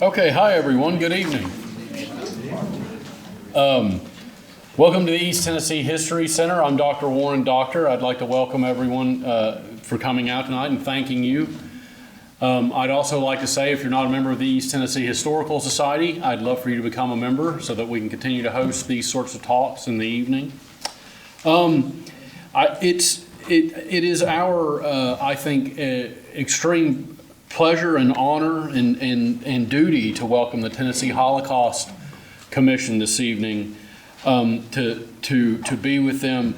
Okay, hi everyone, good evening. Welcome to the East Tennessee History Center. I'm Dr. Warren Doctor. I'd like to welcome everyone for coming out tonight and thanking you. I'd also like to say, if you're not a member of the East Tennessee Historical Society, I'd love for you to become a member so that we can continue to host these sorts of talks in the evening. It is our, I think, extreme pleasure and honor and duty to welcome the Tennessee Holocaust Commission this evening, to be with them,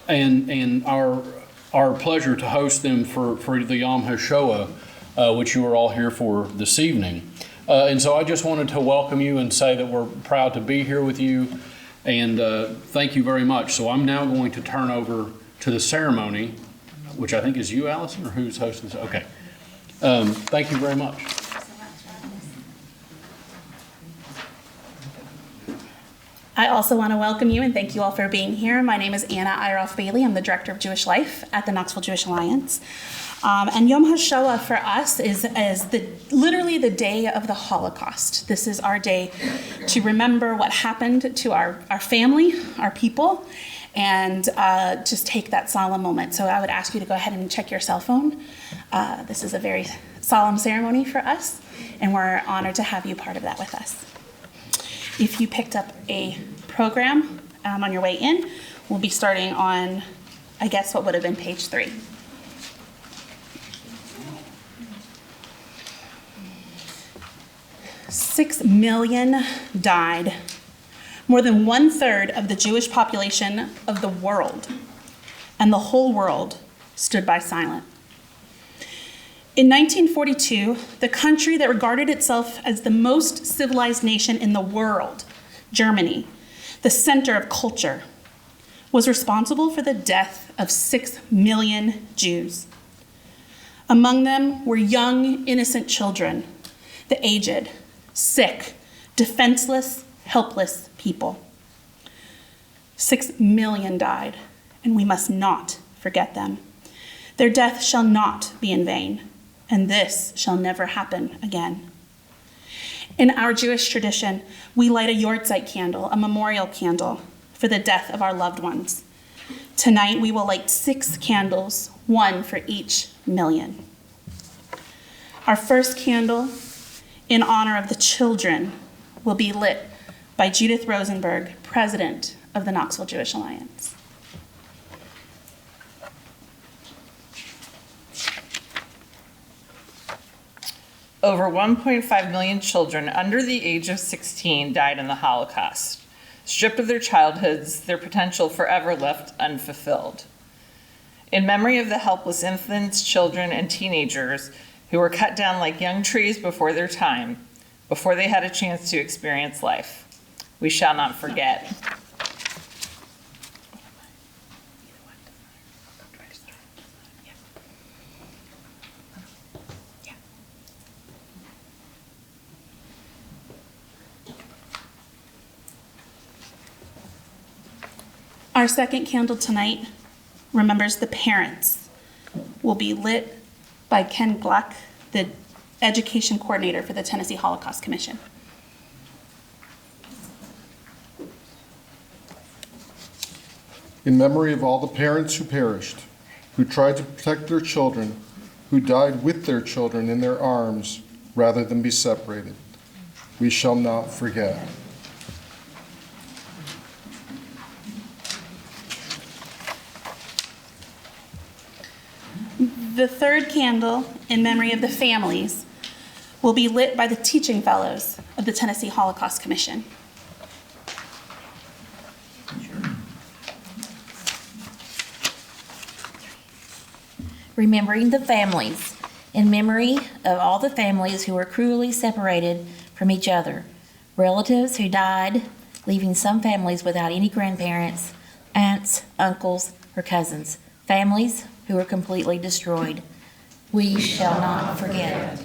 and our pleasure to host them for the Yom HaShoah, which you are all here for this evening. And so I just wanted to welcome you and say that we're proud to be here with you, and thank you very much. So I'm now going to turn over to the ceremony, which I think is you, Allison, or who's hosting this? Okay. Thank you very much. I also want to welcome you and thank you all for being here. My name is Anna Iroff Bailey. I'm the Director of Jewish Life at the Knoxville Jewish Alliance. And Yom HaShoah for us is literally the day of the Holocaust. This is our day to remember what happened to our family, our people, and just take that solemn moment. So I would ask you to go ahead and check your cell phone. This is a very solemn ceremony for us, and we're honored to have you part of that with us. If you picked up a program on your way in, we'll be starting on, I guess, what would have been page 3. Six million died. More than 1/3 of the Jewish population of the world, and the whole world stood by silent. In 1942, the country that regarded itself as the most civilized nation in the world, Germany, the center of culture, was responsible for the death of 6 million Jews. Among them were young, innocent children, the aged, sick, defenseless, helpless people. 6 million died, and we must not forget them. Their death shall not be in vain, and this shall never happen again. In our Jewish tradition, we light a Yortzeit candle, a memorial candle, for the death of our loved ones. Tonight, we will light 6 candles, 1 for each million. Our first candle, in honor of the children, will be lit by Judith Rosenberg, President of the Knoxville Jewish Alliance. Over 1.5 million children under the age of 16 died in the Holocaust, stripped of their childhoods, their potential forever left unfulfilled. In memory of the helpless infants, children, and teenagers who were cut down like young trees before their time, before they had a chance to experience life, we shall not forget. Our second candle tonight remembers the parents. Will be lit by Ken Gluck, the education coordinator for the Tennessee Holocaust Commission. In memory of all the parents who perished, who tried to protect their children, who died with their children in their arms rather than be separated, we shall not forget. The third candle, in memory of the families, will be lit by the teaching fellows of the Tennessee Holocaust Commission. Remembering the families, in memory of all the families who were cruelly separated from each other, relatives who died, leaving some families without any grandparents, aunts, uncles, or cousins, families who were completely destroyed. We shall not forget.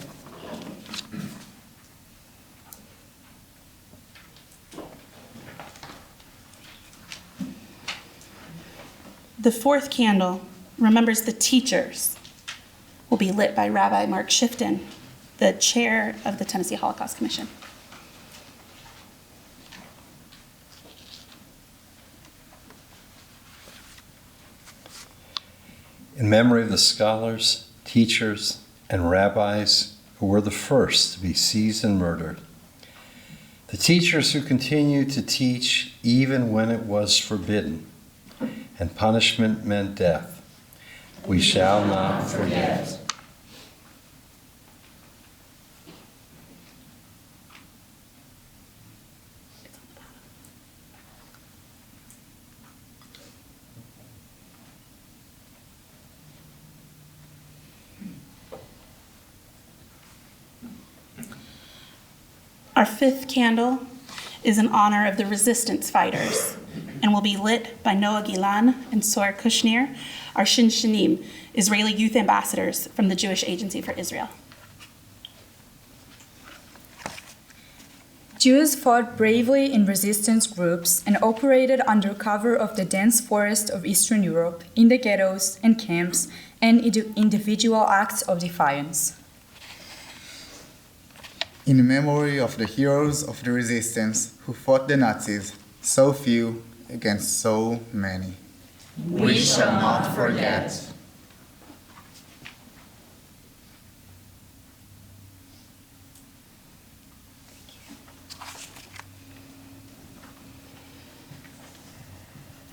The fourth candle remembers the teachers. Will be lit by Rabbi Schiftan, the chair of the Tennessee Holocaust Commission. In memory of the scholars, teachers, and rabbis who were the first to be seized and murdered, the teachers who continued to teach even when it was forbidden and punishment meant death, we shall not forget. Our fifth candle is in honor of the resistance fighters and will be lit by Noah Gilan and Sor Kushnir, our Shin Shinim, Israeli youth ambassadors from the Jewish Agency for Israel. Jews fought bravely in resistance groups and operated under cover of the dense forest of Eastern Europe in the ghettos and camps and individual acts of defiance. In memory of the heroes of the resistance who fought the Nazis, so few against so many. We shall not forget.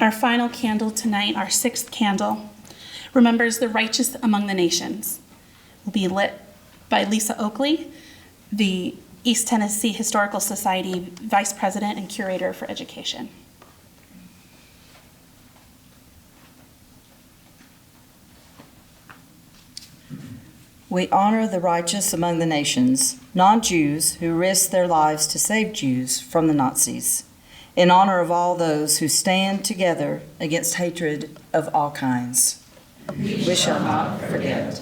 Our final candle tonight, our sixth candle, remembers the righteous among the nations. Will be lit by Lisa Oakley, the East Tennessee Historical Society Vice President and Curator for Education. We honor the righteous among the nations, non-Jews who risked their lives to save Jews from the Nazis, in honor of all those who stand together against hatred of all kinds. We shall not forget.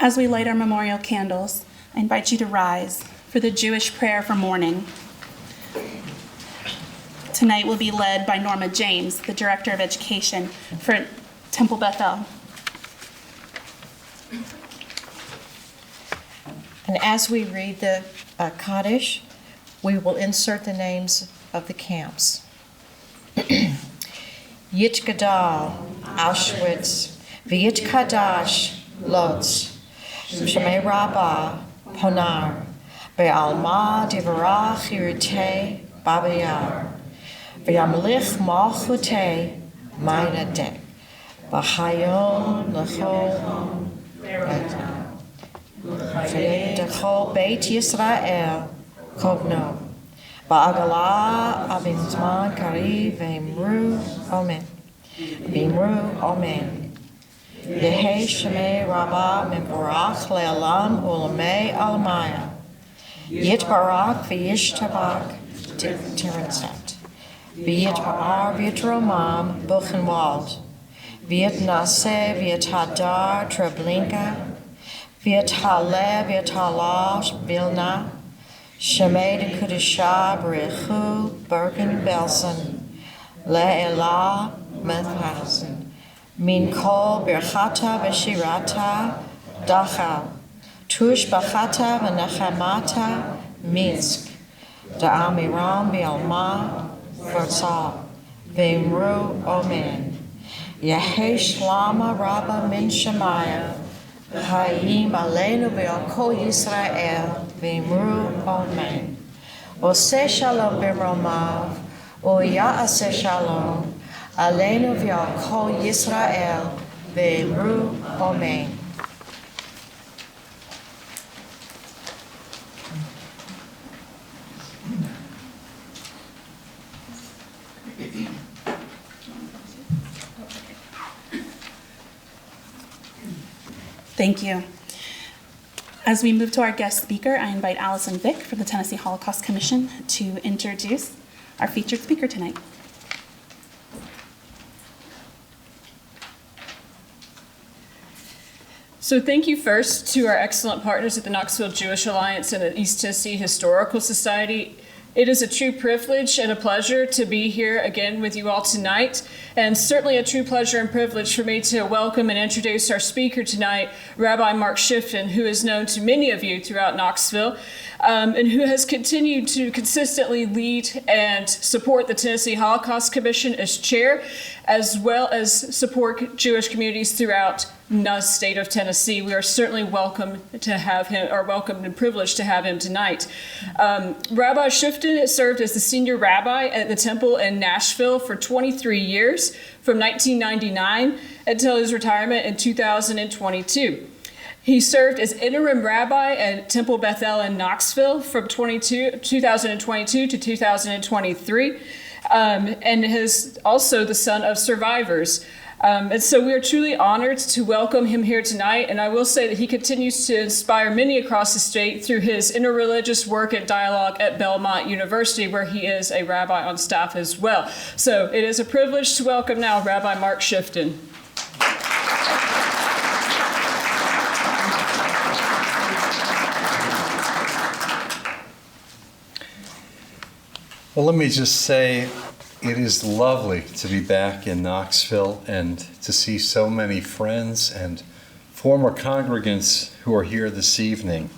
As we light our memorial candles, I invite you to rise for the Jewish prayer for mourning. Tonight will be led by Norma James, the Director of Education for Temple Bethel. And as we read the Kaddish, we will insert the names of the camps. Yitgadal, Auschwitz, V'yitkadash, Lodz, Shemei Rabbah, Ponar, Be'alma Divarach Yirtei, Babayar, V'yamlich Malchutei, Mainadek, B'chayon L'chol V'yedechol Beit Yisrael, Kovno, Ba'agala Abimzman Kari V'imru, Amen. V'imru, Amen. Yehi Shemei Rabbah Memborach Le'alam Ulamei Alamaya. Yitbarak V'yishtabak Tiranset. V'yitbar V'yitromam Buchenwald. V'yitnase V'yithadar Treblinka. V'yithale V'yithalash Vilna. Shemei de Kudisha B'rechu Bergen Belsen. Le'elah Methrasen. Min kol birchata v'shirata dachal, tush bachata v'nechamata Minsk, da'amiram bi'alma v'tzal, v'imru omen. Yehi shlama rabba min shemaya, hayim aleinu v'al kol Yisrael, v'imru omen. Oseh shalom b'romav, u'ya'aseh shalom, Aleinu v'al kol Yisrael ve'imru Amen. Thank you. As we move to our guest speaker, I invite Allison Vick from the Tennessee Holocaust Commission to introduce our featured speaker tonight. So thank you first to our excellent partners at the Knoxville Jewish Alliance and the East Tennessee Historical Society. It is a true privilege and a pleasure to be here again with you all tonight, and certainly a true pleasure and privilege for me to welcome and introduce our speaker tonight, Rabbi Mark Schiftan, who is known to many of you throughout Knoxville, and who has continued to consistently lead and support the Tennessee Holocaust Commission as chair, as well as support Jewish communities throughout the state of Tennessee. We are certainly welcome to have him, or welcome and privileged to have him tonight. Rabbi Schiftan has served as the senior rabbi at the temple in Nashville for 23 years, from 1999 until his retirement in 2022. He served as interim rabbi at Temple Bethel in Knoxville from 2022 to 2023, and is also the son of survivors. And so we are truly honored to welcome him here tonight, and I will say that he continues to inspire many across the state through his interreligious work and dialogue at Belmont University, where he is a rabbi on staff as well. So it is a privilege to welcome now Rabbi Mark Schiftan. Well, let me just say it is lovely to be back in Knoxville and to see so many friends and former congregants who are here this evening.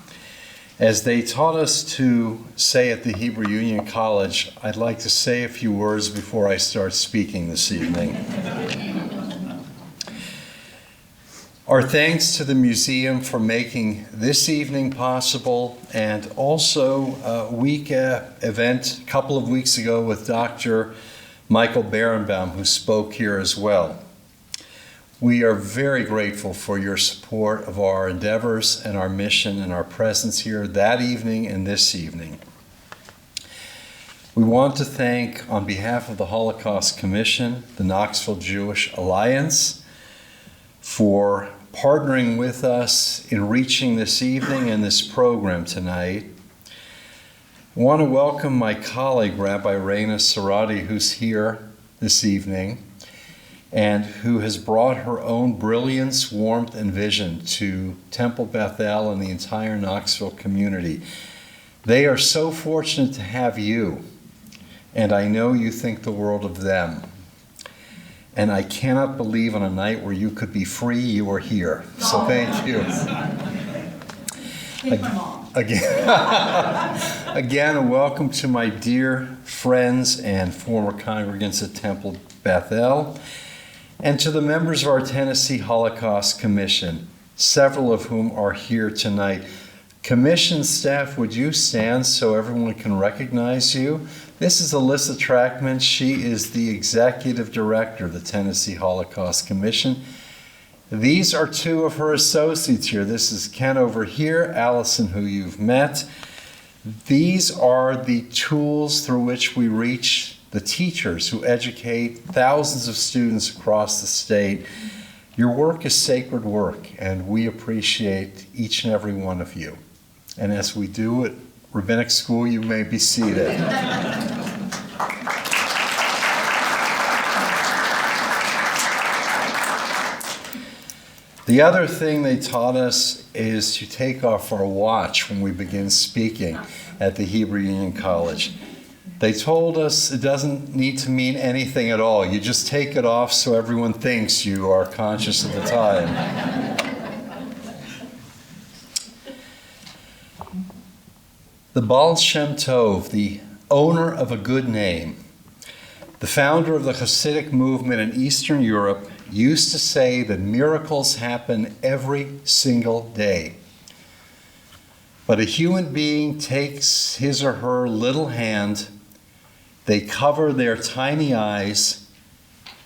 As they taught us to say at the Hebrew Union College, I'd like to say a few words before I start speaking this evening. Our thanks to the museum for making this evening possible, and also a event a couple of weeks ago with Dr. Michael Berenbaum, who spoke here as well. We are very grateful for your support of our endeavors and our mission and our presence here that evening and this evening. We want to thank, on behalf of the Holocaust Commission, the Knoxville Jewish Alliance, for partnering with us in reaching this evening and this program tonight. I want to welcome my colleague, Rabbi Raina Sarati, who's here this evening and who has brought her own brilliance, warmth, and vision to Temple Bethel and the entire Knoxville community. They are so fortunate to have you, and I know you think the world of them. And I cannot believe on a night where you could be free, you are here. So thank you. Again, welcome to my dear friends and former congregants at Temple Bethel, and to the members of our Tennessee Holocaust Commission, several of whom are here tonight. Commission staff, would you stand so everyone can recognize you? This is Alyssa Trackman. She is the executive director of the Tennessee Holocaust Commission. These are two of her associates here. This is Ken over here, Allison, who you've met. These are the tools through which we reach the teachers who educate thousands of students across the state. Your work is sacred work, and we appreciate each and every one of you. And as we do at Rabbinic School, you may be seated. The other thing they taught us is to take off our watch when we begin speaking at the Hebrew Union College. They told us it doesn't need to mean anything at all. You just take it off so everyone thinks you are conscious of the time. The Baal Shem Tov, the owner of a good name, the founder of the Hasidic movement in Eastern Europe, used to say that miracles happen every single day. But a human being takes his or her little hand, they cover their tiny eyes,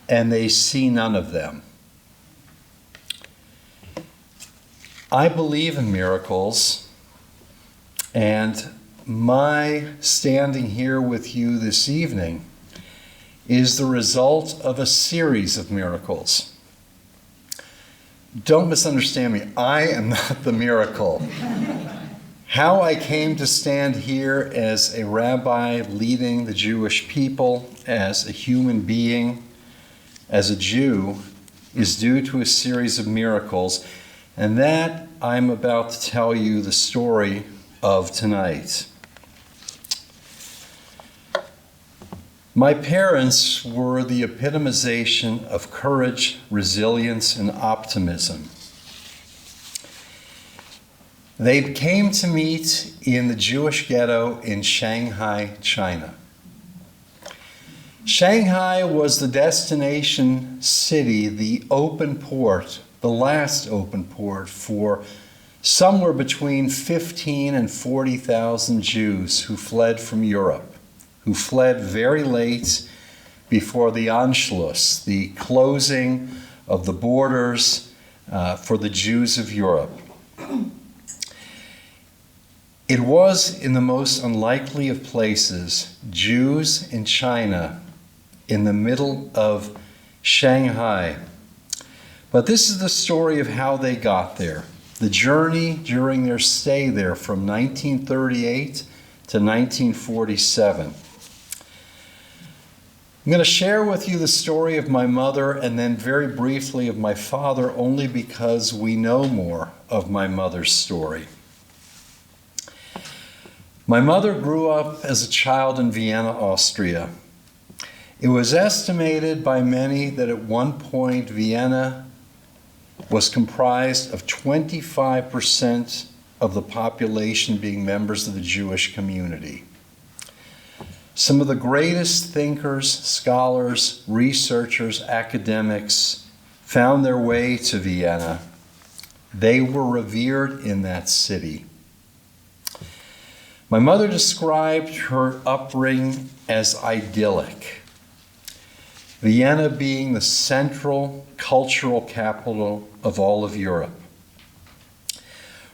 and they see none of them. I believe in miracles, and my standing here with you this evening is the result of a series of miracles. Don't misunderstand me. I am not the miracle. How I came to stand here as a rabbi leading the Jewish people, as a human being, as a Jew, is due to a series of miracles, and that I'm about to tell you the story of tonight. My parents were the epitomization of courage, resilience, and optimism. They came to meet in the Jewish ghetto in Shanghai, China. Shanghai was the destination city, the open port, the last open port for somewhere between 15 and 40,000 Jews who fled from Europe, who fled very late before the Anschluss, the closing of the borders for the Jews of Europe. It was in the most unlikely of places, Jews in China, in the middle of Shanghai. But this is the story of how they got there. The journey during their stay there from 1938 to 1947. I'm going to share with you the story of my mother and then very briefly of my father, only because we know more of my mother's story. My mother grew up as a child in Vienna, Austria. It was estimated by many that at one point Vienna was comprised of 25% of the population being members of the Jewish community. Some of the greatest thinkers, scholars, researchers, academics found their way to Vienna. They were revered in that city. My mother described her upbringing as idyllic. Vienna being the central cultural capital of all of Europe.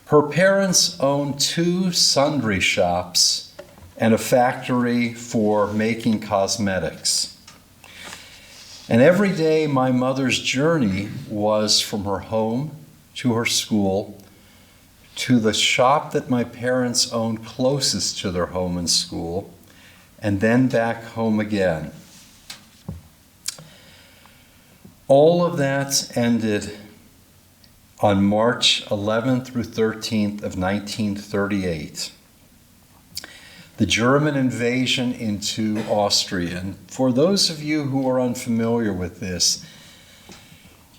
Her parents owned 2 sundry shops and a factory for making cosmetics. And every day my mother's journey was from her home to her school to the shop that my parents owned closest to their home and school, and then back home again. All of that ended on March 11th through 13th of 1938. The German invasion into Austria. And for those of you who are unfamiliar with this,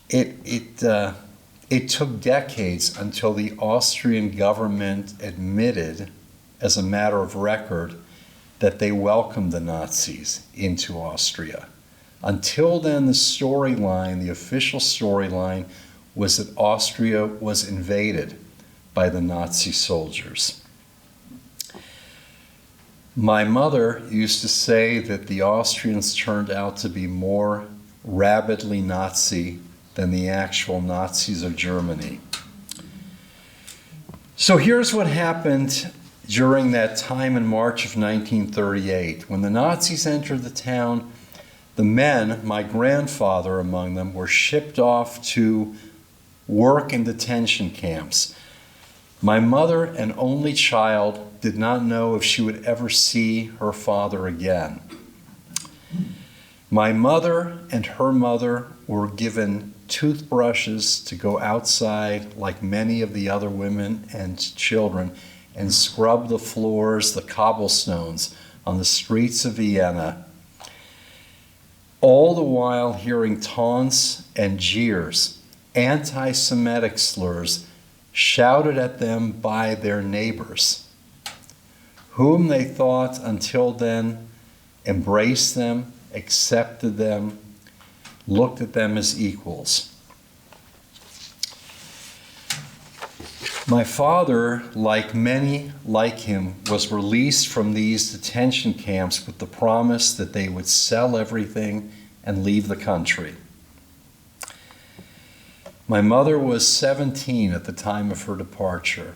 it took decades until the Austrian government admitted, as a matter of record, that they welcomed the Nazis into Austria. Until then, the storyline, the official storyline, was that Austria was invaded by the Nazi soldiers. My mother used to say that the Austrians turned out to be more rabidly Nazi than the actual Nazis of Germany. So here's what happened during that time in March of 1938. When the Nazis entered the town, the men, my grandfather among them, were shipped off to work in detention camps. My mother, an only child, did not know if she would ever see her father again. My mother and her mother were given toothbrushes to go outside, like many of the other women and children, and scrub the floors, the cobblestones on the streets of Vienna, all the while hearing taunts and jeers, anti-Semitic slurs shouted at them by their neighbors, whom they thought until then embraced them, accepted them, looked at them as equals. My father, like many like him, was released from these detention camps with the promise that they would sell everything and leave the country. My mother was 17 at the time of her departure.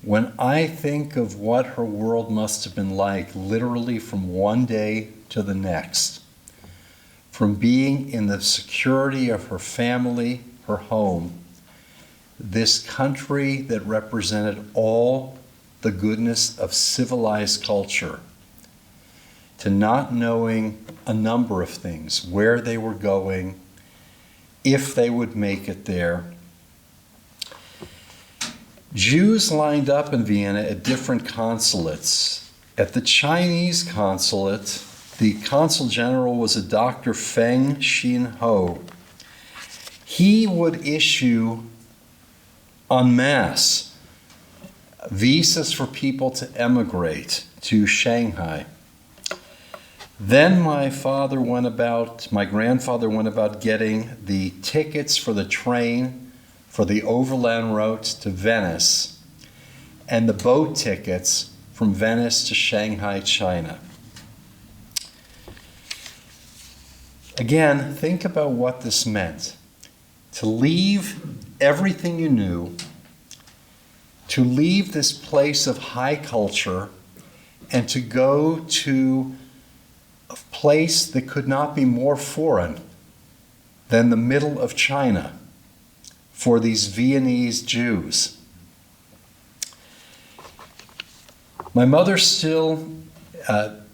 When I think of what her world must have been like, literally from one day to the next, from being in the security of her family, her home, this country that represented all the goodness of civilized culture, to not knowing a number of things, where they were going, if they would make it there. Jews lined up in Vienna at different consulates. At the Chinese consulate, the consul general was a Dr. Feng Xin Ho. He would issue en masse visas for people to emigrate to Shanghai. Then my grandfather went about getting the tickets for the train for the overland route to Venice and the boat tickets from Venice to Shanghai, China. Again, think about what this meant. To leave everything you knew, to leave this place of high culture, and to go to a place that could not be more foreign than the middle of China for these Viennese Jews. My mother still,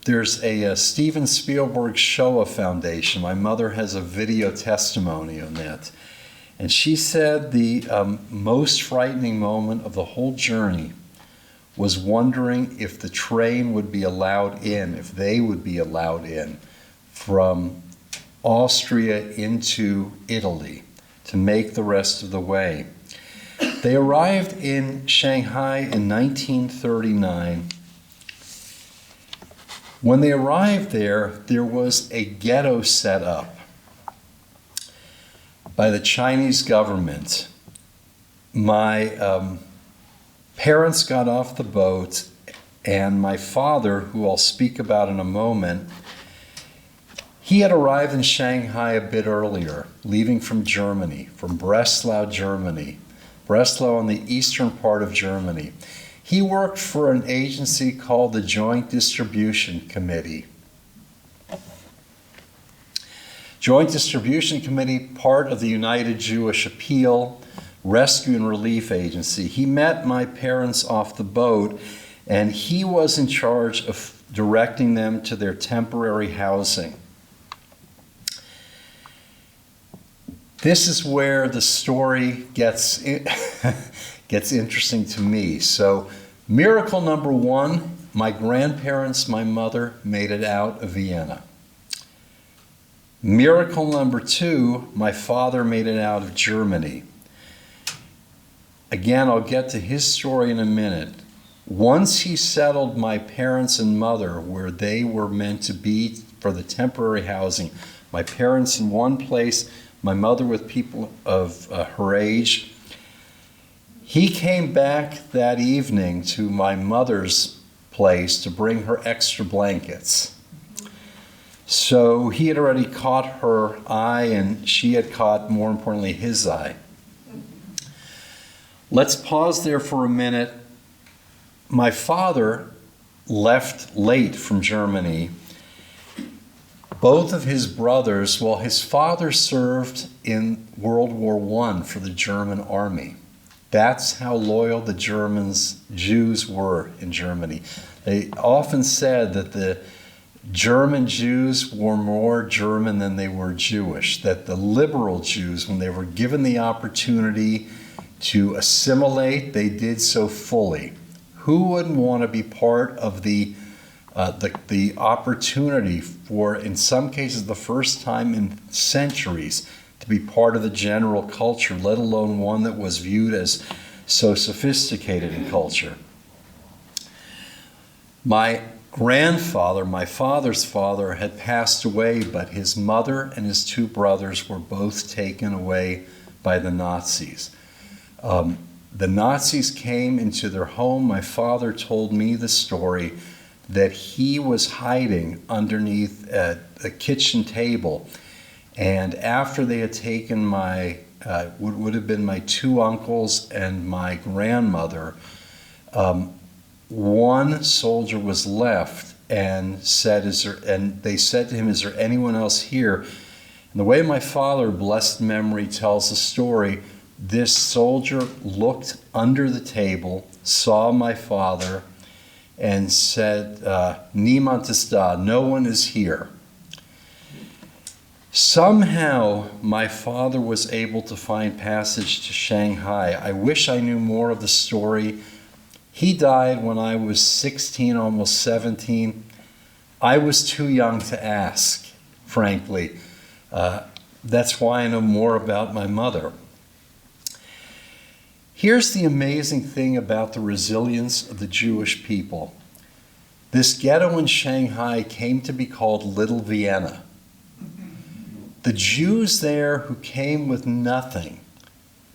there's a Steven Spielberg HaShoah Foundation. My mother has a video testimony on that. And she said the most frightening moment of the whole journey was wondering if the train would be allowed in, if they would be allowed in from Austria into Italy to make the rest of the way. They arrived in Shanghai in 1939. When they arrived there was a ghetto set up by the Chinese government. My parents got off the boat, and my father, who I'll speak about in a moment, he had arrived in Shanghai a bit earlier, leaving from Germany, from Breslau, Germany. Breslau on the eastern part of Germany. He worked for an agency called the Joint Distribution Committee. Joint Distribution Committee, part of the United Jewish Appeal, Rescue and Relief Agency. He met my parents off the boat, and he was in charge of directing them to their temporary housing. This is where the story gets interesting to me. So, miracle number one, my grandparents, my mother, made it out of Vienna. Miracle number two, my father made it out of Germany. Again, I'll get to his story in a minute. Once he settled my parents and mother where they were meant to be for the temporary housing, my parents in one place, my mother with people of her age, he came back that evening to my mother's place to bring her extra blankets. So he had already caught her eye, and she had caught, more importantly, his eye. Let's pause there for a minute. My father left late from Germany. Both of his brothers, well, his father served in World War I for the German army. That's how loyal the Jews were in Germany. They often said that the German Jews were more German than they were Jewish, that the liberal Jews, when they were given the opportunity to assimilate, they did so fully. Who wouldn't want to be part of the opportunity for, in some cases, the first time in centuries, to be part of the general culture, let alone one that was viewed as so sophisticated in culture? My grandfather, my father's father, had passed away, but his mother and his two brothers were both taken away by the Nazis. The Nazis came into their home. My father told me the story that he was hiding underneath a kitchen table. And after they had taken my, would have been my two uncles and my grandmother, one soldier was left and they said to him, "Is there anyone else here?" And the way my father, blessed memory, tells the story, this soldier looked under the table, saw my father, and said, "Niemand ist da," no one is here. Somehow, my father was able to find passage to Shanghai. I wish I knew more of the story. He died when I was 16, almost 17. I was too young to ask, frankly. That's why I know more about my mother. Here's the amazing thing about the resilience of the Jewish people. This ghetto in Shanghai came to be called Little Vienna. The Jews there who came with nothing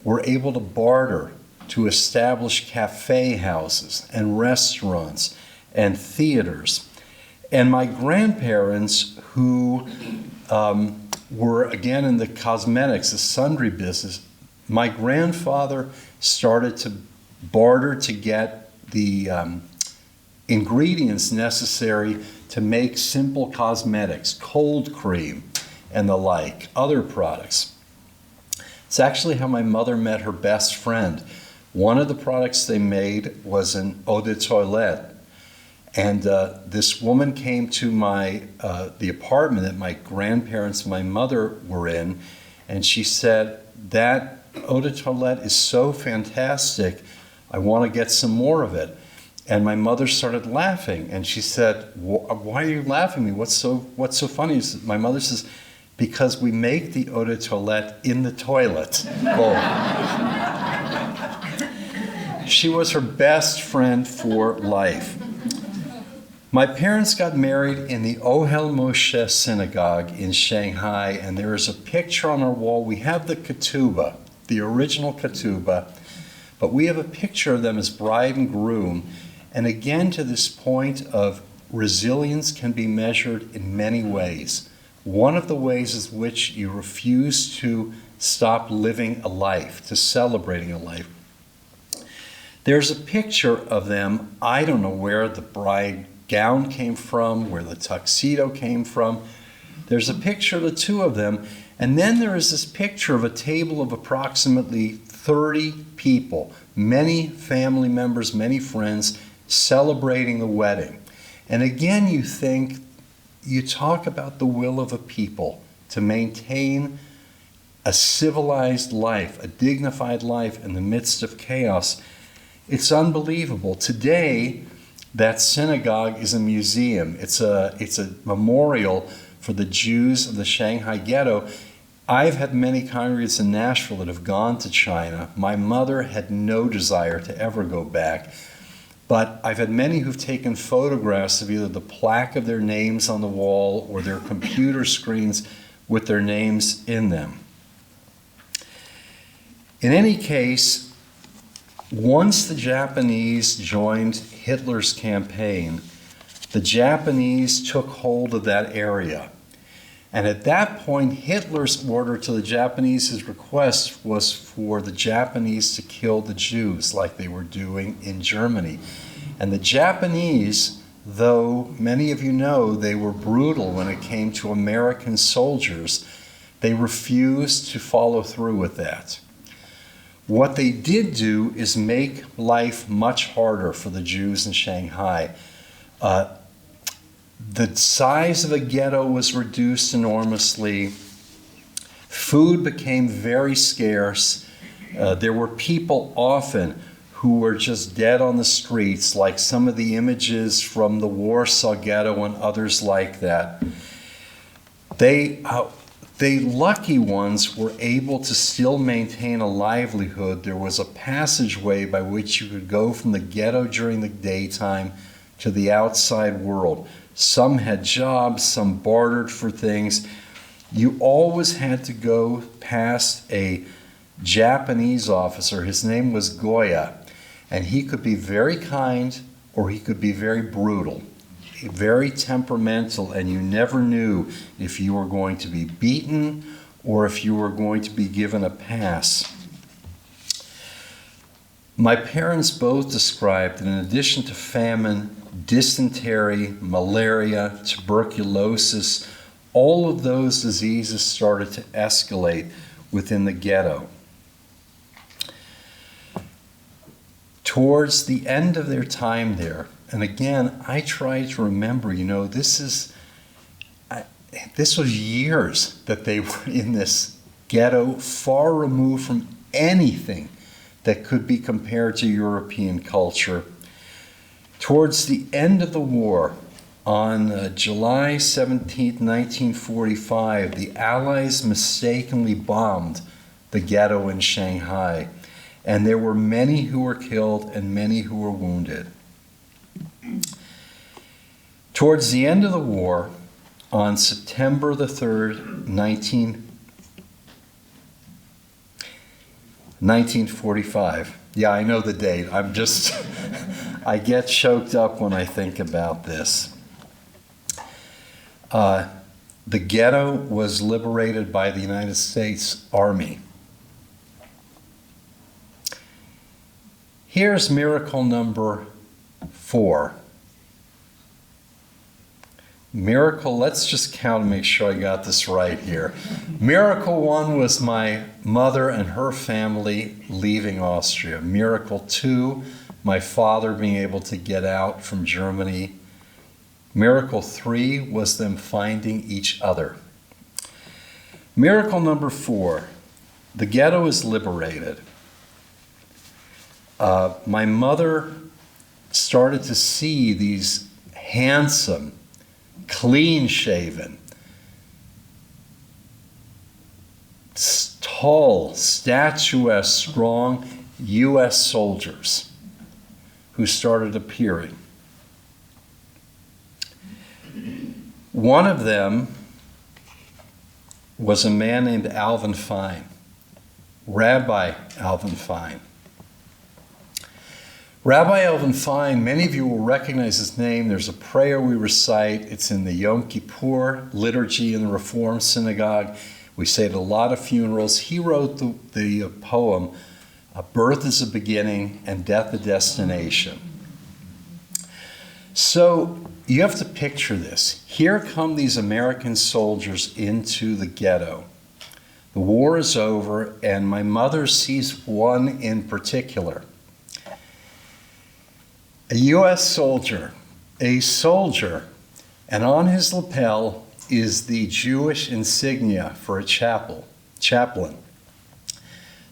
were able to barter to establish cafe houses and restaurants and theaters. And my grandparents, who were again in the cosmetics, the sundry business, my grandfather started to barter to get the ingredients necessary to make simple cosmetics, cold cream and the like, other products. It's actually how my mother met her best friend. One of the products they made was an eau de toilette. And this woman came to the apartment that my grandparents and my mother were in, and she said, "That eau de toilette is so fantastic, I want to get some more of it." And my mother started laughing, and she said, "Why are you laughing at me? What's so funny?" My mother says, "Because we make the eau de toilette in the toilet." She was her best friend for life. My parents got married in the Ohel Moshe synagogue in Shanghai, and there is a picture on our wall. We have the ketubah, the original ketubah, but we have a picture of them as bride and groom. And again, to this point of resilience can be measured in many ways. One of the ways is which you refuse to stop living a life, to celebrating a life. There's a picture of them. I don't know where the bride gown came from, where the tuxedo came from. There's a picture of the two of them. And then there is this picture of a table of approximately 30 people, many family members, many friends, celebrating the wedding. And again, you talk about the will of a people to maintain a civilized life, a dignified life in the midst of chaos. It's unbelievable. Today, that synagogue is a museum. It's a memorial for the Jews of the Shanghai ghetto. I've had many congregants in Nashville that have gone to China. My mother had no desire to ever go back. But I've had many who've taken photographs of either the plaque of their names on the wall or their computer screens with their names in them. In any case, once the Japanese joined Hitler's campaign, the Japanese took hold of that area. And at that point, Hitler's order to the Japanese, his request was for the Japanese to kill the Jews like they were doing in Germany. And the Japanese, though many of you know they were brutal when it came to American soldiers, they refused to follow through with that. What they did do is make life much harder for the Jews in Shanghai. The size of the ghetto was reduced enormously. Food became very scarce. There were people often who were just dead on the streets, like some of the images from the Warsaw Ghetto and others like that. The lucky ones were able to still maintain a livelihood. There was a passageway by which you could go from the ghetto during the daytime to the outside world. Some had jobs, some bartered for things. You always had to go past a Japanese officer. His name was Goya, and he could be very kind or he could be very brutal, very temperamental, and you never knew if you were going to be beaten or if you were going to be given a pass. My parents both described that in addition to famine, dysentery, malaria, tuberculosis, all of those diseases started to escalate within the ghetto. Towards the end of their time there, and again, I try to remember, this was years that they were in this ghetto, far removed from anything that could be compared to European culture. Towards the end of the war, On July 17, 1945, the Allies mistakenly bombed the ghetto in Shanghai, and there were many who were killed and many who were wounded. Towards the end of the war, on September the 3rd, 1945. Yeah, I know the date. I get choked up when I think about this. The ghetto was liberated by the United States Army. Here's miracle number 4. Miracle, let's just count and make sure I got this right here. Miracle 1 was my mother and her family leaving Austria. Miracle 2, my father being able to get out from Germany. Miracle 3 was them finding each other. Miracle number 4, the ghetto is liberated. My mother started to see these handsome, clean-shaven, tall, statuesque, strong U.S. soldiers who started appearing. One of them was a man named Alvin Fine, Rabbi Alvin Fine. Rabbi Alvin Fine, many of you will recognize his name. There's a prayer we recite. It's in the Yom Kippur liturgy in the Reform Synagogue. We say it at a lot of funerals. He wrote the poem, Birth is a Beginning and Death a Destination. So you have to picture this. Here come these American soldiers into the ghetto. The war is over, and my mother sees one in particular. A U.S. soldier, and on his lapel is the Jewish insignia for a chaplain.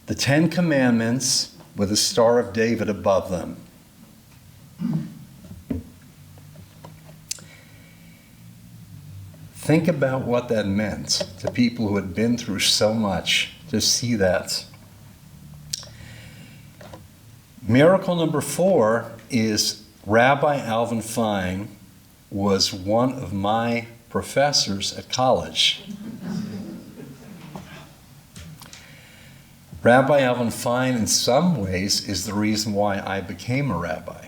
The 10 Commandments with a Star of David above them. Think about what that meant to people who had been through so much to see that. Miracle number 4 is Rabbi Alvin Fine was one of my professors at college. Rabbi Alvin Fine, in some ways, is the reason why I became a rabbi.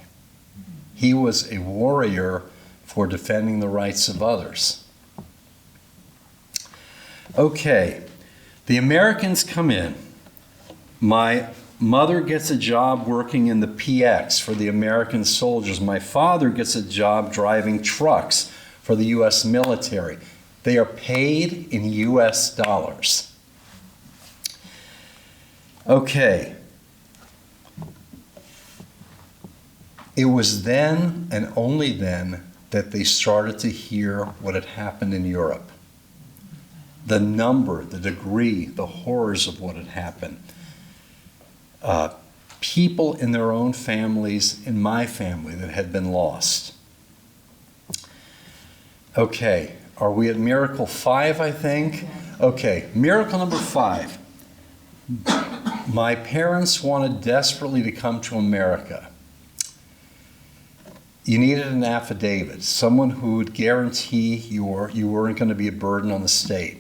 He was a warrior for defending the rights of others. Okay, the Americans come in. My mother gets a job working in the PX for the American soldiers. My father gets a job driving trucks for the U.S. military. They are paid in U.S. dollars. Okay. It was then and only then that they started to hear what had happened in Europe. The number, the degree, the horrors of what had happened. People in their own families, in my family, that had been lost. Okay, are we at miracle 5, I think? Okay, miracle number 5. My parents wanted desperately to come to America. You needed an affidavit, someone who would guarantee you weren't going to be a burden on the state.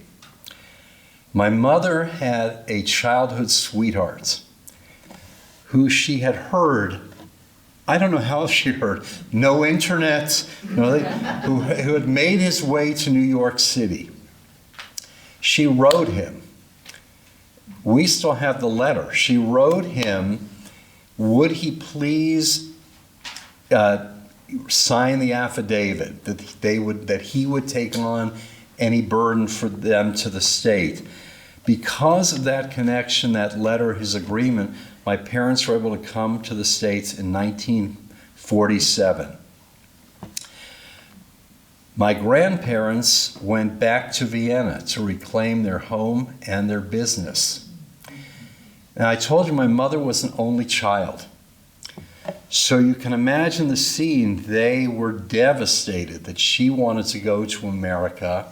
My mother had a childhood sweetheart who she had heard, I don't know how she heard, no internet, who had made his way to New York City. She wrote him. We still have the letter. She wrote him, would he please sign the affidavit that he would take on any burden for them to the state. Because of that connection, that letter, his agreement, my parents were able to come to the States in 1947. My grandparents went back to Vienna to reclaim their home and their business. And I told you my mother was an only child. So you can imagine the scene. They were devastated that she wanted to go to America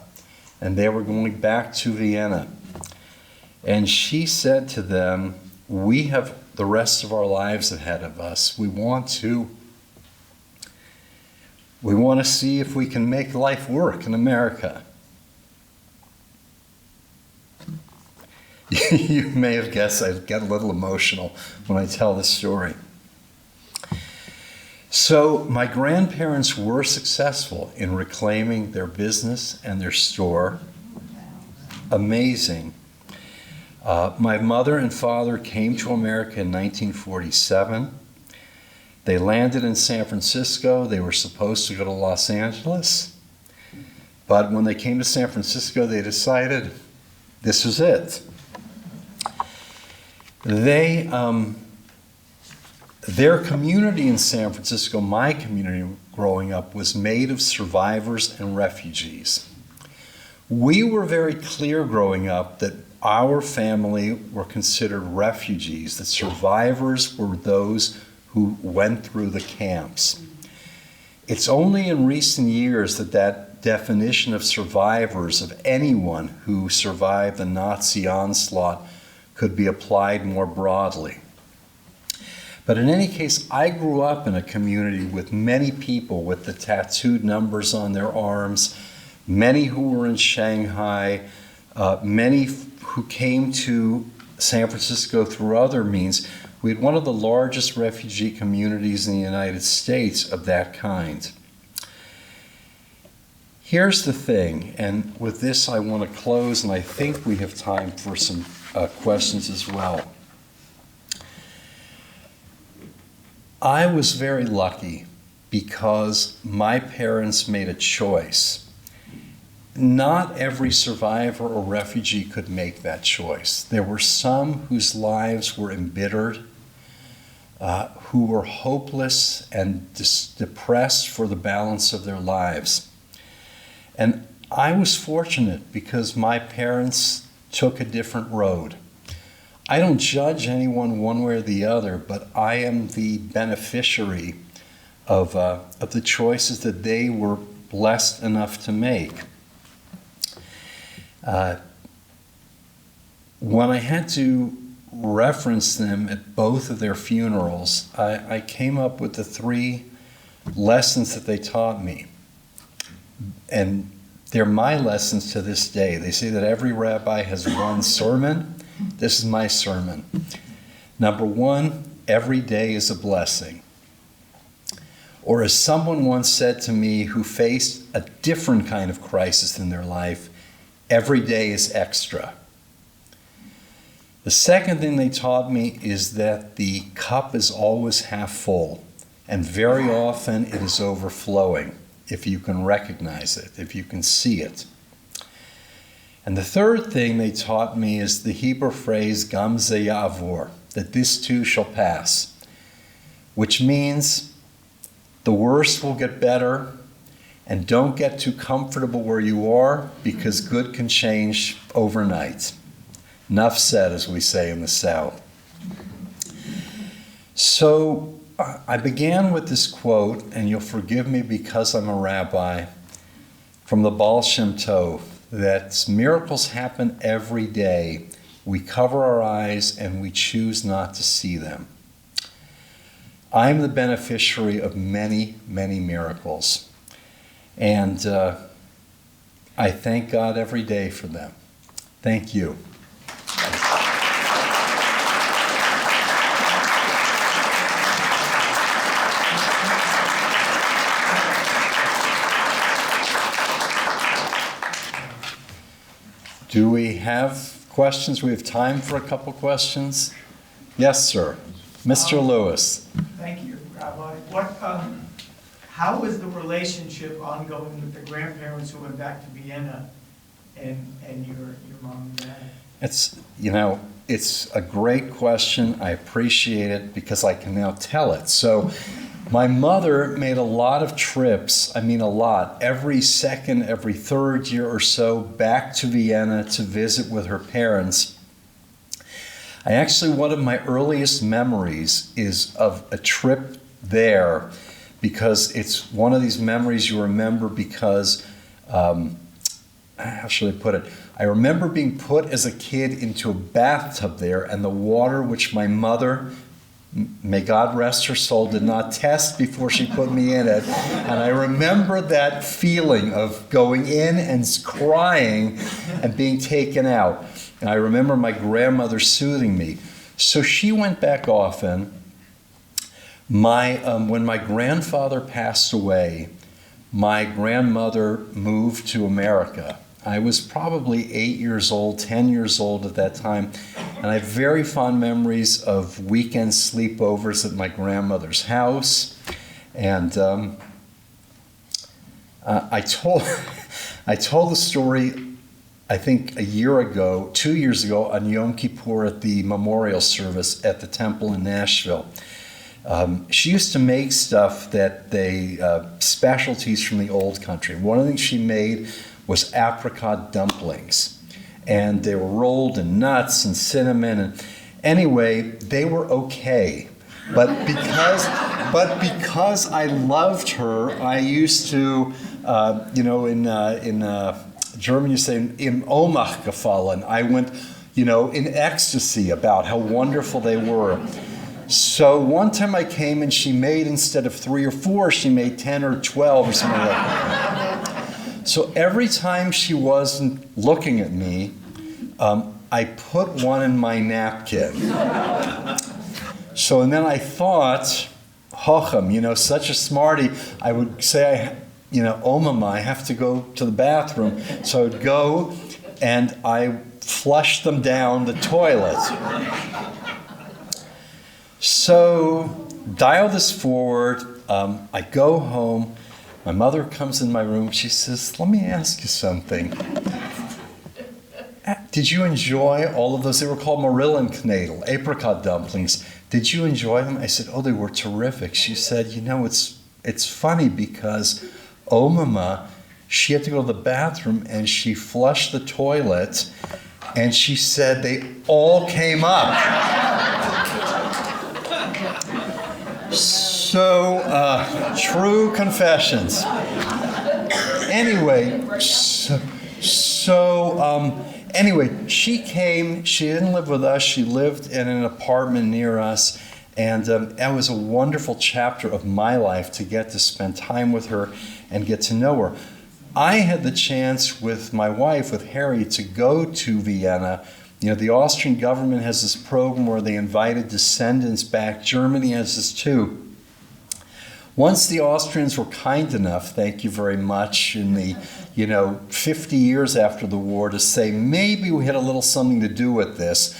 and they were going back to Vienna. And she said to them, we have the rest of our lives ahead of us. We want to see if we can make life work in America. You may have guessed I get a little emotional when I tell this story. So my grandparents were successful in reclaiming their business and their store. Amazing. My mother and father came to America in 1947. They landed in San Francisco. They were supposed to go to Los Angeles. But when they came to San Francisco, they decided this was it. Their community in San Francisco, my community growing up, was made of survivors and refugees. We were very clear growing up that our family were considered refugees, that survivors were those who went through the camps. It's only in recent years that that definition of survivors, of anyone who survived the Nazi onslaught, could be applied more broadly. But in any case, I grew up in a community with many people with the tattooed numbers on their arms, many who were in Shanghai, many who came to San Francisco through other means. We had one of the largest refugee communities in the United States of that kind. Here's the thing, and with this I want to close, and I think we have time for some questions as well. I was very lucky because my parents made a choice. Not every survivor or refugee could make that choice. There were some whose lives were embittered, who were hopeless and depressed for the balance of their lives. And I was fortunate because my parents took a different road. I don't judge anyone one way or the other, but I am the beneficiary of the choices that they were blessed enough to make. When I had to reference them at both of their funerals, I came up with the 3 lessons that they taught me. And they're my lessons to this day. They say that every rabbi has one sermon. This is my sermon. Number 1, every day is a blessing. Or as someone once said to me who faced a different kind of crisis in their life, every day is extra. The second thing they taught me is that the cup is always half full, and very often it is overflowing, if you can recognize it, if you can see it. And the third thing they taught me is the Hebrew phrase, Gam ze ya'avor, that this too shall pass, which means the worst will get better, and don't get too comfortable where you are, because good can change overnight. Enough said, as we say in the South. So I began with this quote, and you'll forgive me because I'm a rabbi, from the Baal Shem Tov, that miracles happen every day. We cover our eyes and we choose not to see them. I'm the beneficiary of many, many miracles. And I thank God every day for them. Thank you. Do we have questions? We have time for a couple questions. Yes, sir. Mr. Lewis. Thank you, Rabbi. How is the relationship ongoing with the grandparents who went back to Vienna and your mom and dad? It's a great question. I appreciate it because I can now tell it. So my mother made a lot of trips, every second, every third year or so, back to Vienna to visit with her parents. One of my earliest memories is of a trip there because it's one of these memories you remember because, how should I put it? I remember being put as a kid into a bathtub there, and the water which my mother, may God rest her soul, did not test before she put me in it. And I remember that feeling of going in and crying and being taken out. And I remember my grandmother soothing me. So she went back often. When my grandfather passed away, my grandmother moved to America. I was probably 8 years old, 10 years old at that time, and I have very fond memories of weekend sleepovers at my grandmother's house. And I told the story, I think 2 years ago on Yom Kippur at the memorial service at the temple in Nashville. She used to make stuff specialties from the old country. One of the things she made was apricot dumplings. And they were rolled in nuts and cinnamon. And anyway, they were okay. But because I loved her, I used to, in German you say, im Ohnmacht gefallen. I went, in ecstasy about how wonderful they were. So one time I came and she made, instead of 3 or 4, she made 10 or 12 or something like that. So every time she wasn't looking at me, I put one in my napkin. So, and then I thought, Hochem, such a smarty, I would say, oh mama, I have to go to the bathroom. So I would go and I flushed them down the toilet. So, dial this forward, I go home, my mother comes in my room, she says, let me ask you something. Did you enjoy all of those? They were called Marillenknädel, apricot dumplings. Did you enjoy them? I said, oh, they were terrific. She said, it's funny because Mama, she had to go to the bathroom and she flushed the toilet and she said they all came up. So, true confessions. Anyway, anyway, she came. She didn't live with us. She lived in an apartment near us. And that was a wonderful chapter of my life to get to spend time with her and get to know her. I had the chance with my wife, with Harry, to go to Vienna. The Austrian government has this program where they invited descendants back. Germany has this too. Once the Austrians were kind enough, thank you very much, in the 50 years after the war, to say maybe we had a little something to do with this.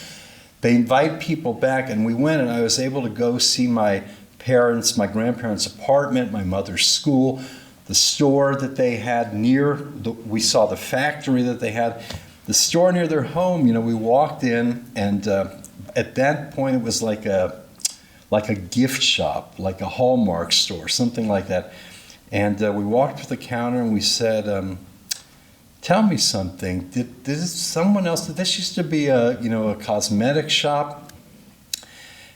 They invite people back, and we went, and I was able to go see my grandparents' apartment, my mother's school, the store that they had we saw the factory that they had, the store near their home. We walked in, and at that point it was like a gift shop, like a Hallmark store, something like that. And we walked to the counter and we said, tell me something. Did this used to be a cosmetic shop?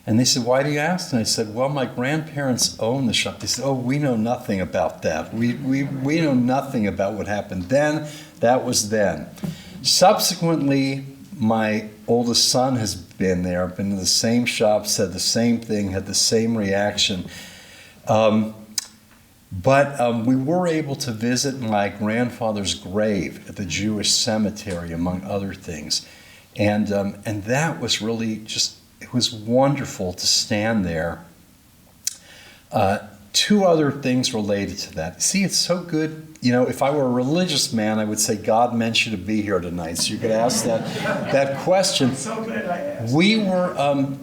And they said, why do you ask? And I said, well, my grandparents own the shop. They said, oh, we know nothing about that. We know nothing about what happened then. That was then. Subsequently, my oldest son has been there, been in the same shop, said the same thing, had the same reaction. But we were able to visit my grandfather's grave at the Jewish cemetery, among other things. And that was really it was wonderful to stand there. 2 other things related to that. See, it's so good. If I were a religious man, I would say God meant you to be here tonight. So you could ask that question. So good I asked. We were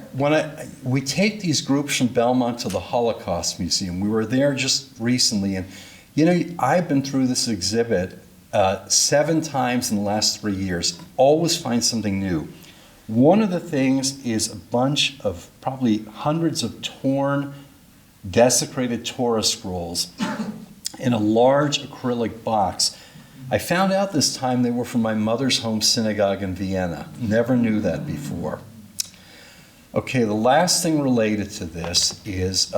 we take these groups from Belmont to the Holocaust Museum. We were there just recently, and I've been through this exhibit 7 times in the last 3 years. Always find something new. One of the things is a bunch of probably hundreds of torn, desecrated Torah scrolls in a large acrylic box. I found out this time they were from my mother's home synagogue in Vienna. Never knew that before. Okay, the last thing related to this is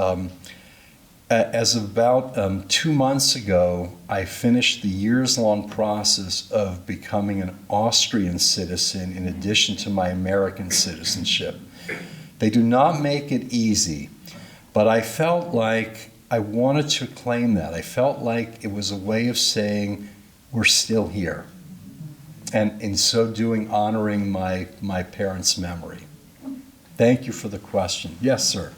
as of about 2 months ago, I finished the years-long process of becoming an Austrian citizen in addition to my American citizenship. They do not make it easy, but I felt like I wanted to claim that. I felt like it was a way of saying we're still here, and in so doing, honoring my parents' memory. Thank you for the question. Yes, sir.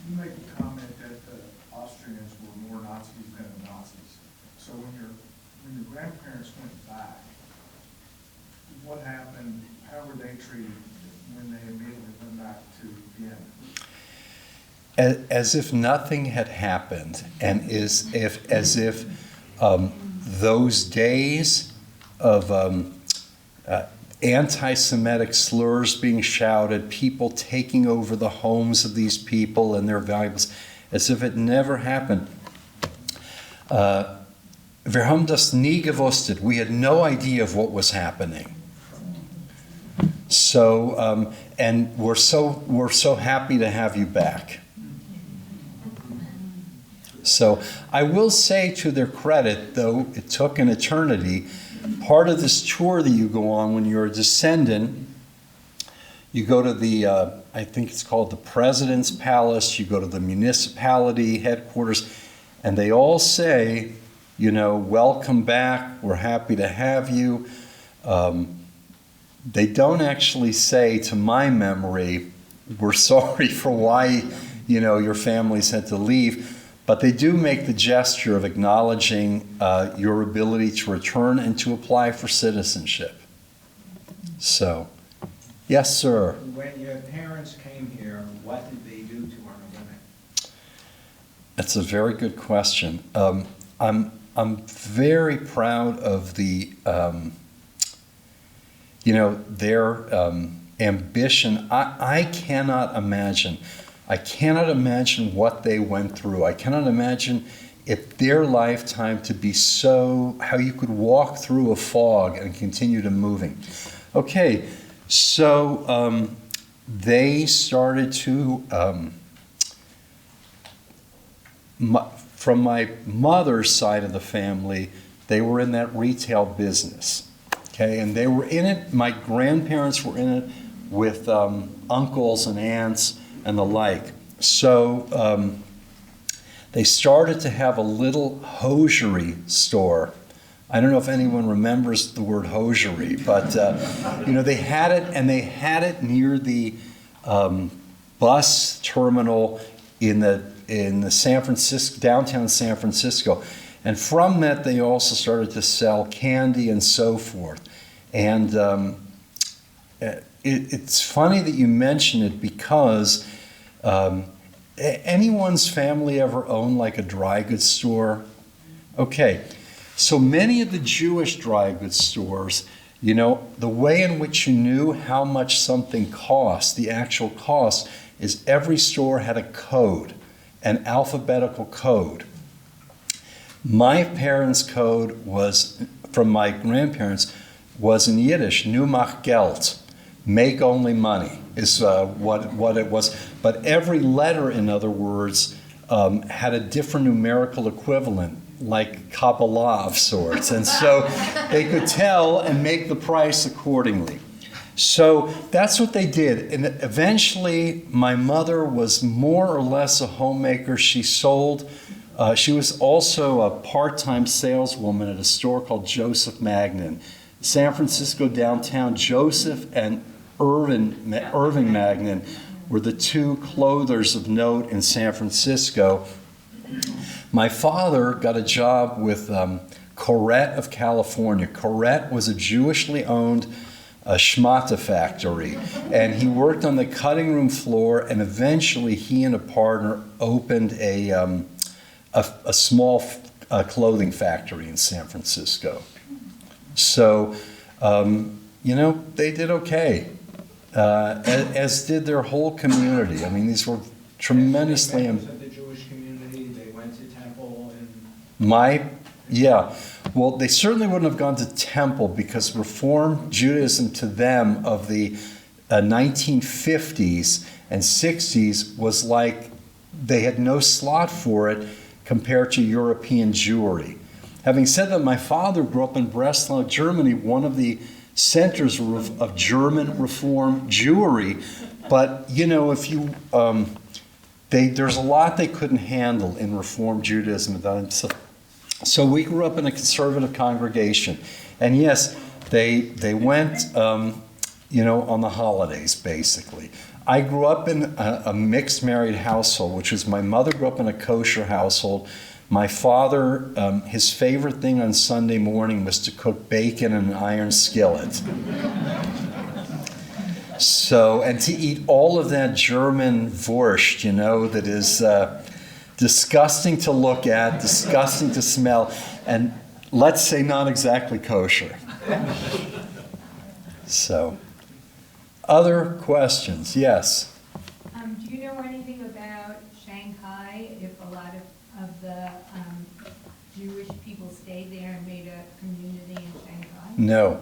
You make a comment that the Austrians were more Nazis than the Nazis. So when your grandparents went back, what happened? How were they treated when they immediately went back to Vienna? As if nothing had happened, and as if those days of anti-Semitic slurs being shouted, people taking over the homes of these people and their valuables, as if it never happened. Wir haben das nie gewusst. We had no idea of what was happening. So, and we're so happy to have you back. So I will say, to their credit, though it took an eternity, part of this tour that you go on when you're a descendant, you go to the, I think it's called the President's Palace, you go to the municipality headquarters, and they all say, you know, welcome back, we're happy to have you. They don't actually say, to my memory, we're sorry for why, you know, your families had to leave. But they do make the gesture of acknowledging your ability to return and to apply for citizenship. So, yes, sir. When your parents came here, what did they do to our women? That's a very good question. I'm very proud of the, you know, their ambition. I cannot imagine. I cannot imagine what they went through. I cannot imagine if their lifetime to be so, how you could walk through a fog and continue to moving. Okay, so they started to, from my mother's side of the family, they were in that retail business. Okay, and they were in it, my grandparents were in it with uncles and aunts and the like. So they started to have a little hosiery store. I don't know if anyone remembers the word hosiery, but you know, they had it, and they had it near the bus terminal in the San Francisco, downtown San Francisco. And from that, they also started to sell candy and so forth. And it's funny that you mention it, because anyone's family ever owned like a dry goods store? Okay, so many of the Jewish dry goods stores, you know, the way in which you knew how much something cost, the actual cost, is every store had a code, an alphabetical code. My parents' code was, from my grandparents, was in Yiddish, nu mach Geld. Make only money is what it was. But every letter, in other words, had a different numerical equivalent, like Kabbalah of sorts. And so they could tell and make the price accordingly. So that's what they did. And eventually, my mother was more or less a homemaker. She sold, she was also a part-time saleswoman at a store called Joseph Magnin. San Francisco downtown, Joseph and Irving Magnin were the two clothers of note in San Francisco. My father got a job with Corette of California. Corette was a Jewishly owned schmata factory, and he worked on the cutting room floor, and eventually he and a partner opened a small clothing factory in San Francisco. So, you know, they did okay, as did their whole community. I mean, these were tremendously... Members of the Jewish community, they went to temple and... Yeah. Well, they certainly wouldn't have gone to temple, because Reform Judaism to them of the 1950s and 60s was like they had no slot for it, compared to European Jewry. Having said that, my father grew up in Breslau, Germany, one of the centers of German Reform Jewry. But, you know, if you, there's a lot they couldn't handle in Reform Judaism at that time. So we grew up in a conservative congregation. And yes, they went, you know, on the holidays, basically. I grew up in a mixed married household, which was my mother grew up in a kosher household. My father, his favorite thing on Sunday morning was to cook bacon in an iron skillet. So, and to eat all of that German Wurst, you know, that is disgusting to look at, disgusting to smell, and let's say not exactly kosher. So, other questions? Yes? Do you know anything about Shanghai, if a lot of the Jewish people stayed there and made a community in Shanghai? No.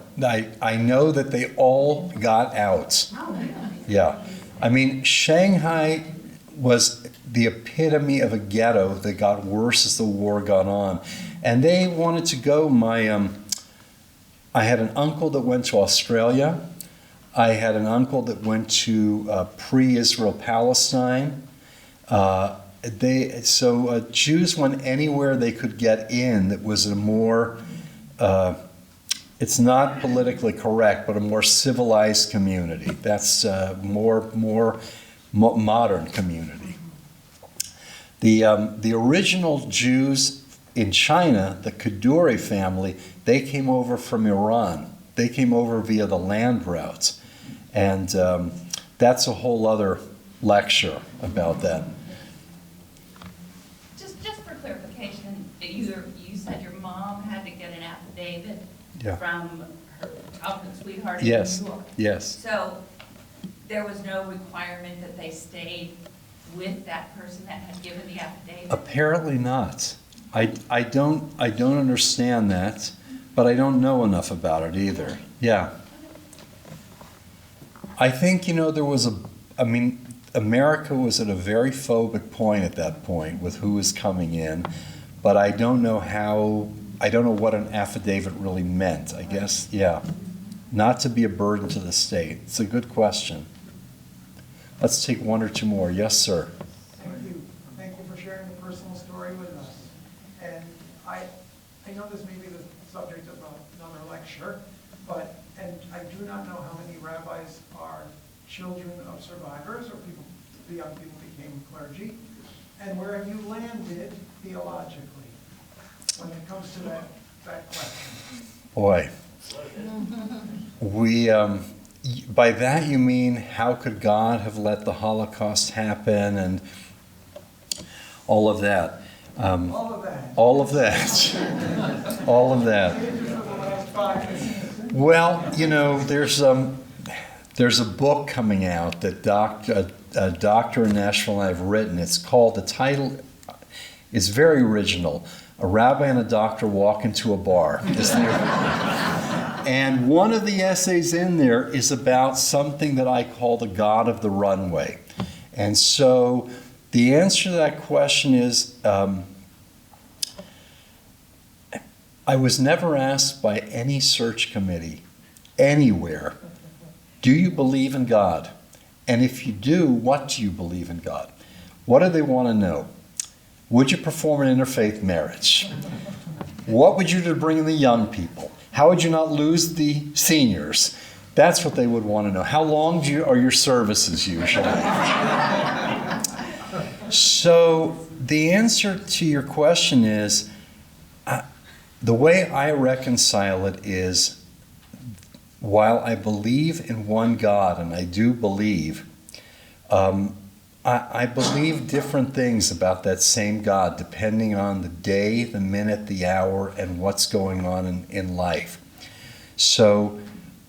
I know that they all got out. Oh, really? Yeah. I mean, Shanghai was the epitome of a ghetto that got worse as the war got on. And they wanted to go. I had an uncle that went to Australia. I had an uncle that went to pre-Israel Palestine. Jews went anywhere they could get in that was a more, it's not politically correct, but a more civilized community. That's more modern community. The original Jews in China, the Kaduri family, they came over from Iran. They came over via the land routes. And that's a whole other lecture about that. Just for clarification, you said your mom had to get an affidavit from her childhood sweetheart in New York. Yes. So there was no requirement that they stayed with that person that had given the affidavit? Apparently not. I don't understand that, but I don't know enough about it either. Yeah. I think, you know, America was at a very phobic point at that point with who was coming in, but I don't know what an affidavit really meant, I guess. Yeah. Not to be a burden to the state. It's a good question. Let's take one or two more. Yes, sir. Thank you. Thank you for sharing a personal story with us. And I know this may be the subject of another lecture, and I do not know how many rabbis are children of survivors or the young people became clergy, and where have you landed theologically when it comes to that question? Boy. By that you mean, how could God have let the Holocaust happen and all of that? All of that. All of that. All of that. Well, you know, there's a book coming out that a doctor in Nashville and I have written. It's called, the title is very original. A rabbi and a doctor walk into a bar. And one of the essays in there is about something that I call the God of the runway. And so the answer to that question is, I was never asked by any search committee anywhere, do you believe in God? And if you do, what do you believe in God? What do they want to know? Would you perform an interfaith marriage? What would you do to bring in the young people? How would you not lose the seniors? That's what they would want to know. How long are your services usually? So the answer to your question is, the way I reconcile it is, while I believe in one God, and I do believe, I believe different things about that same God depending on the day, the minute, the hour, and what's going on in life. So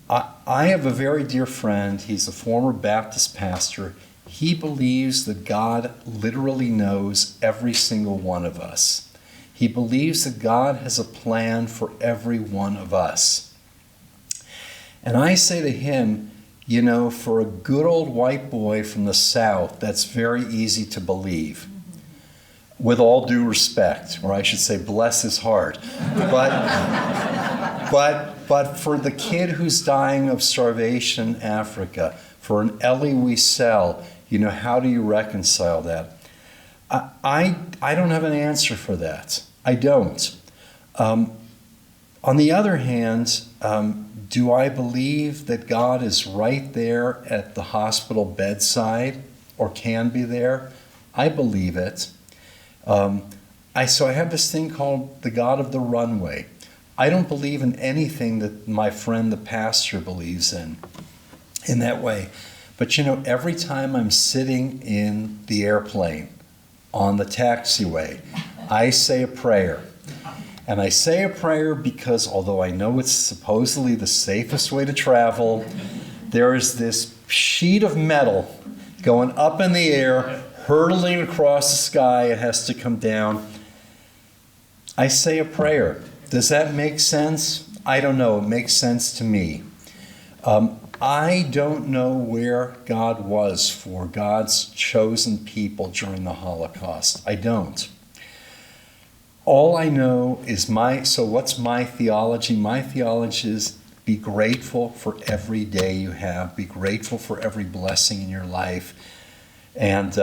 I have a very dear friend. He's a former Baptist pastor. He believes that God literally knows every single one of us. He believes that God has a plan for every one of us. And I say to him, you know, for a good old white boy from the South, that's very easy to believe. with all due respect, or I should say, bless his heart. But for the kid who's dying of starvation in Africa, for an Elie Wiesel, how do you reconcile that? I don't have an answer for that. I don't. On the other hand, do I believe that God is right there at the hospital bedside, or can be there? I believe it. So I have this thing called the God of the runway. I don't believe in anything that my friend the pastor believes in that way. But every time I'm sitting in the airplane, on the taxiway, I say a prayer. And I say a prayer because although I know it's supposedly the safest way to travel, there is this sheet of metal going up in the air, hurtling across the sky. It has to come down. I say a prayer. Does that make sense? I don't know. It makes sense to me. I don't know where God was for God's chosen people during the Holocaust. I don't. All I know is so what's my theology? My theology is be grateful for every day you have. Be grateful for every blessing in your life. And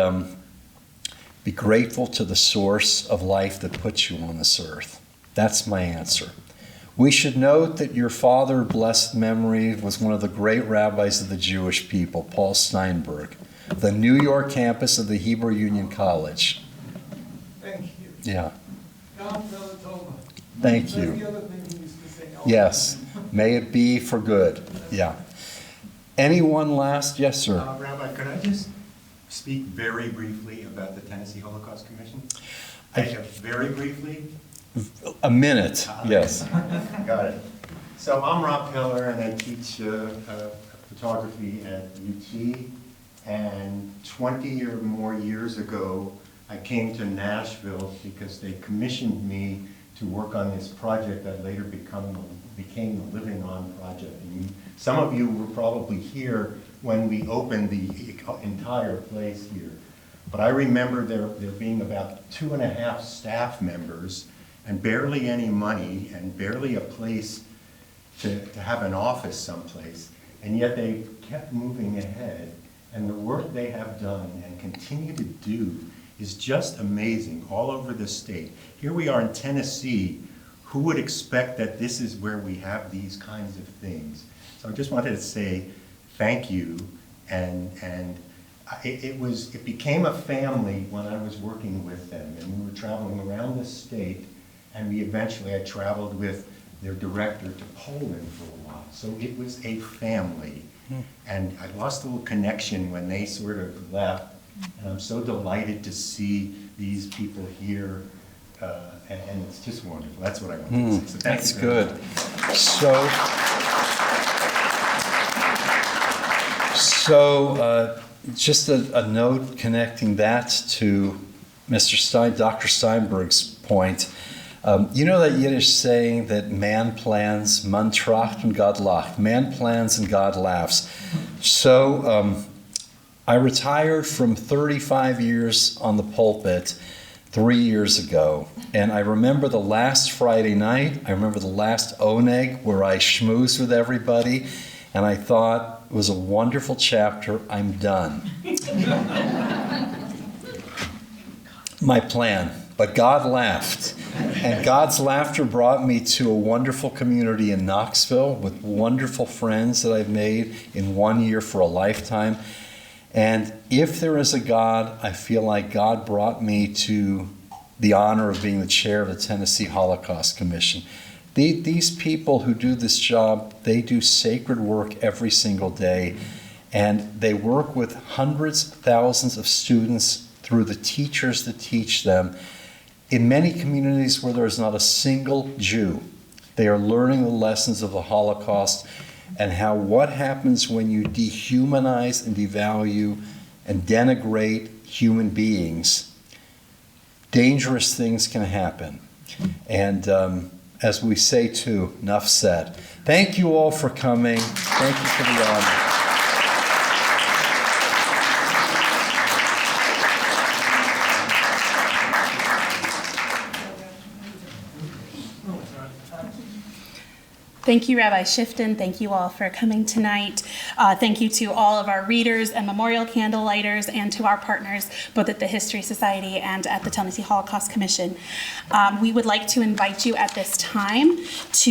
be grateful to the source of life that puts you on this earth. That's my answer. We should note that your father, blessed memory, was one of the great rabbis of the Jewish people, Paul Steinberg, the New York campus of the Hebrew Union College. Thank you. Yeah. Thank you. The other thing he used to say. Yes. May it be for good. Yeah. Anyone last? Yes, sir. Rabbi, could I just speak very briefly about the Tennessee Holocaust Commission? Very briefly? A minute, yes. Got it. So I'm Rob Pillar, and I teach photography at UT. And 20 or more years ago, I came to Nashville because they commissioned me to work on this project that later became the Living On project. And some of you were probably here when we opened the entire place here. But I remember there being about 2.5 staff members and barely any money and barely a place to have an office someplace. And yet they kept moving ahead. And the work they have done and continue to do is just amazing all over the state. Here we are in Tennessee. Who would expect that this is where we have these kinds of things? So I just wanted to say thank you. And it became a family when I was working with them. And we were traveling around the state. And I traveled with their director to Poland for a while. So it was a family. And I lost a little connection when they sort of left. And I'm so delighted to see these people here. And it's just wonderful. That's what I wanted to say. So that's good. So just a note connecting that to Dr. Steinberg's point. You know that Yiddish saying that man plans, man tracht and God lacht. Man plans and God laughs. So I retired from 35 years on the pulpit 3 years ago. And I remember the last Friday night. I remember the last Oneg where I schmoozed with everybody. And I thought it was a wonderful chapter. I'm done. My plan. But God laughed. And God's laughter brought me to a wonderful community in Knoxville with wonderful friends that I've made in 1 year for a lifetime. And if there is a God, I feel like God brought me to the honor of being the chair of the Tennessee Holocaust Commission. These people who do this job, they do sacred work every single day. And they work with hundreds, thousands of students through the teachers that teach them. In many communities where there is not a single Jew, they are learning the lessons of the Holocaust and how what happens when you dehumanize and devalue and denigrate human beings, dangerous things can happen. And as we say too, enough said. Thank you all for coming. Thank you for the honor. Thank you, Rabbi Schiftan. Thank you all for coming tonight. Thank you to all of our readers and memorial candle lighters, and to our partners, both at the History Society and at the Tennessee Holocaust Commission. We would like to invite you at this time to,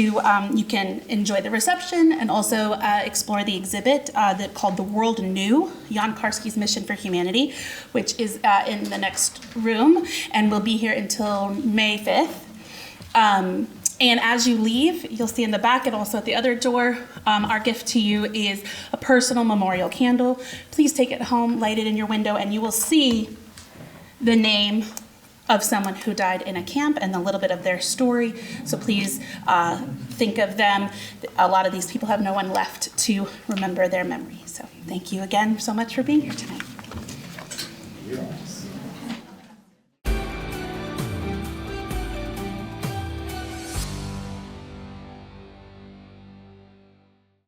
you can enjoy the reception and also explore the exhibit called The World New, Jan Karski's Mission for Humanity, which is in the next room and will be here until May 5th. And as you leave, you'll see in the back and also at the other door, our gift to you is a personal memorial candle. Please take it home, light it in your window, and you will see the name of someone who died in a camp and a little bit of their story. So please think of them. A lot of these people have no one left to remember their memory. So thank you again so much for being here tonight.